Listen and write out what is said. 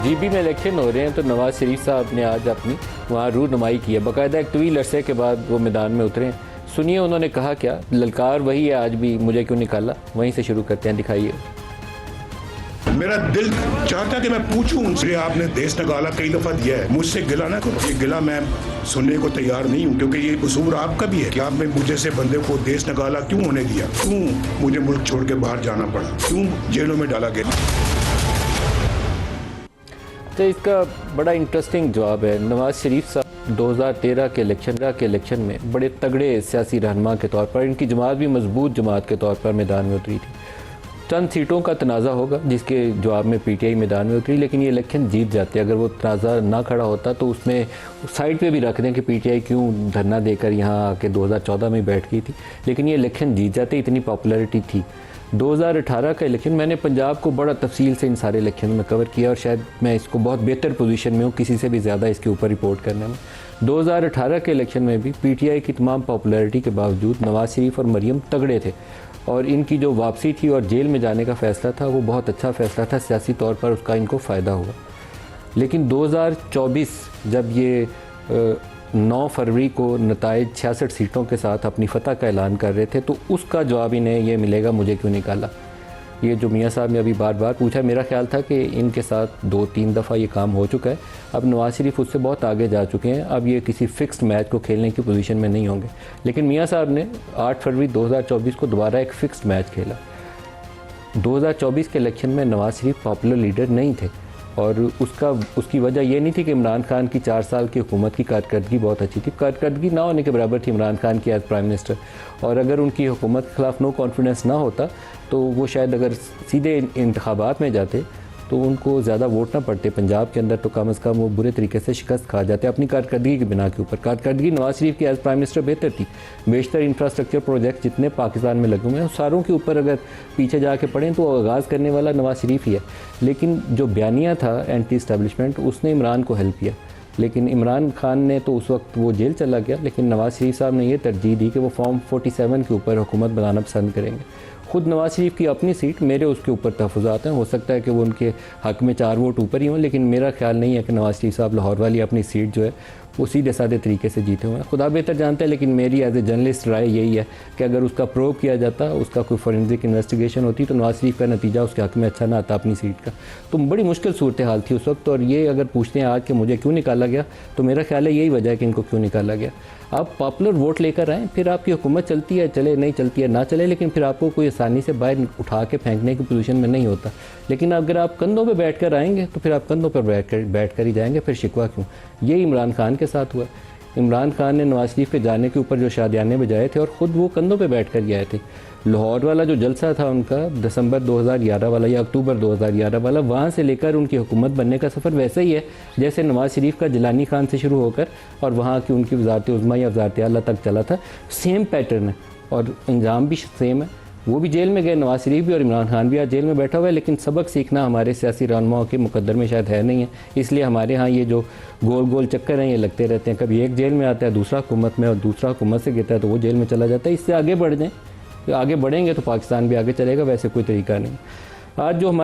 GB में election हो रहे हैं तो नवाज शरीफ साहब ने आज अपनी वहाँ रूनुमाई की है। बाकायदा एक तवील अरसे के बाद वो मैदान में उतरे हैं। सुनिए उन्होंने कहा क्या। ललकार वही है आज भी, मुझे क्यों निकाला। वहीं से शुरू करते हैं, दिखाइए। मेरा दिल चाहता कि मैं पूछूं उनसे, आपने देश निकाला कई दफा दिया है, मुझसे गिला ना करो। ये गिला मैं सुनने को तैयार नहीं हूं, क्योंकि ये कसूर आपका भी है कि आपने मुझे से बंदे को देश निकाला क्यों होने दिया, क्यों मुझे मुल्क छोड़ के बाहर जाना पड़ा, क्यों जेलों में डाला गया। तो इसका बड़ा इंटरेस्टिंग जवाब है। नवाज शरीफ साहब 2013 के इलेक्शन में बड़े तगड़े सियासी रहनुमा के तौर पर, इनकी जमात भी मजबूत जमात के तौर पर मैदान में उतरी थी। चंद सीटों का तनाज़ा होगा जिसके जवाब में पीटीआई मैदान में उतरी, लेकिन ये इलेक्शन जीत जाते। अगर वो तनाज़ा ना खड़ा होता तो उसमें साइड पे भी रख दें कि पीटीआई क्यों धरना देकर यहाँ आके 2014 में बैठ गई थी, लेकिन ये इलेक्शन जीत जाते, इतनी पॉपुलैरिटी थी। 2018 का इलेक्शन मैंने पंजाब को बड़ा तफसील से इन सारे इलेक्शन में कवर किया और शायद मैं इसको बहुत बेहतर पोजीशन में हूँ किसी से भी ज़्यादा इसके ऊपर रिपोर्ट करने में। 2018 के इलेक्शन में भी पीटीआई की तमाम पॉपुलैरिटी के बावजूद नवाज शरीफ और मरियम तगड़े थे और इनकी जो वापसी थी और जेल में जाने का फ़ैसला था वो बहुत अच्छा फ़ैसला था, सियासी तौर पर उसका इनको फ़ायदा हुआ। लेकिन 2024 जब ये 9 फरवरी को नताइज 66 सीटों के साथ अपनी फतह का ऐलान कर रहे थे तो उसका जवाब इन्हें ये मिलेगा, मुझे क्यों निकाला। ये जो मियाँ साहब ने अभी बार बार पूछा, मेरा ख्याल था कि इनके साथ 2-3 दफ़ा ये काम हो चुका है। अब नवाज शरीफ उससे बहुत आगे जा चुके हैं, अब ये किसी फ़िक्स्ड मैच को खेलने की पोजीशन में नहीं होंगे। लेकिन मियाँ साहब ने 8 फरवरी 2024 को दोबारा एक फ़िक्स्ड मैच खेला। 2024 के इलेक्शन में नवाज शरीफ पॉपुलर लीडर नहीं थे और उसकी वजह ये नहीं थी कि इमरान खान की 4 साल की हुकूमत की कारकर्दगी बहुत अच्छी थी। कारकर्दगी ना होने के बराबर थी इमरान खान की एज प्राइम मिनिस्टर, और अगर उनकी हुकूमत के ख़िलाफ़ नो कॉन्फिडेंस ना होता तो वो शायद अगर सीधे इंतखाबात में जाते तो उनको ज़्यादा वोट ना पड़ते पंजाब के अंदर, तो कम अज़ कम वो बुरे तरीके से शिकस्त खा जाते अपनी कारकर्दगी की बिना के ऊपर। कारकर्दगी नवाज शरीफ की एज प्राइम मिनिस्टर बेहतर थी। बेशतर इंफ्रास्ट्रक्चर प्रोजेक्ट जितने पाकिस्तान में लगे हुए हैं सारों के ऊपर अगर पीछे जाके पढ़ें तो आगाज़ करने वाला नवाज शरीफ ही है। लेकिन जो बयानिया था एंटी इस्टेब्लिशमेंट, उसने इमरान को हेल्प किया। लेकिन इमरान खान ने तो उस वक्त वो जेल चला गया, लेकिन नवाज शरीफ साहब ने ये तरजीह दी कि वो फॉर्म 47 के ऊपर हुकूमत बनाना पसंद करेंगे। खुद नवाज शरीफ की अपनी सीट, मेरे उसके ऊपर तहफ़्फ़ुज़ात हैं, हो सकता है कि वो उनके हक़ में 4 वोट ऊपर ही हों, लेकिन मेरा ख्याल नहीं है कि नवाज शरीफ साहब लाहौर वाली अपनी सीट जो है वो सीधे साधे तरीके से जीते हुए हैं। खुदा बेहतर जानता है, लेकिन मेरी एज ए जर्नलिस्ट राय यही है कि अगर उसका प्रोब किया जाता, उसका कोई फॉरेंसिक इन्वेस्टिगेशन होती तो नवाज शरीफ का नतीजा उसके हक़ में अच्छा ना आता अपनी सीट का। तो बड़ी मुश्किल सूरत हाल थी उस वक्त। और ये अगर पूछते हैं आज कि मुझे क्यों निकाला गया, तो मेरा ख्याल है यही वजह है कि इनको क्यों निकाला गया। आप पॉपुलर वोट लेकर आएँ, फिर आपकी हुकूमत चलती है चले, नहीं चलती है ना चले, लेकिन फिर आपको कोई आसानी से बाहर उठा के फेंकने की पोजीशन में नहीं होता। लेकिन अगर आप कंधों पे बैठकर आएंगे तो फिर आप कंधों पर बैठ कर ही जाएंगे, फिर शिकवा क्यों। यही इमरान खान के साथ हुआ। इमरान खान ने नवाज शरीफ के जाने के ऊपर जो शादियाने बजाए थे और ख़ुद वो कंधों पे बैठ कर आए थे। लाहौर वाला जो जलसा था उनका दिसंबर 2011 वाला या अक्टूबर 2011 वाला, वहाँ से लेकर उनकी हुकूमत बनने का सफ़र वैसे ही है जैसे नवाज शरीफ का जिलानी खान से शुरू होकर और वहाँ की उनकी वज़ारत उज़्मा या वज़ारत आला तक चला था। सेम पैटर्न है और अंजाम भी सेम है। वो भी जेल में गए, नवाज शरीफ भी, और इमरान खान भी आज जेल में बैठा हुआ है। लेकिन सबक सीखना हमारे सियासी रहनुमाओं के मुकद्दर में शायद है नहीं है, इसलिए हमारे यहाँ ये जो गोल गोल चक्कर हैं ये लगते रहते हैं। कभी एक जेल में आता है, दूसरा हुकूमत में, और दूसरा हुकूमत से गिरता है तो वो जेल में चला जाता है। इससे आगे बढ़ जाएँ, आगे बढ़ेंगे तो पाकिस्तान भी आगे चलेगा, वैसे कोई तरीका नहीं। आज जो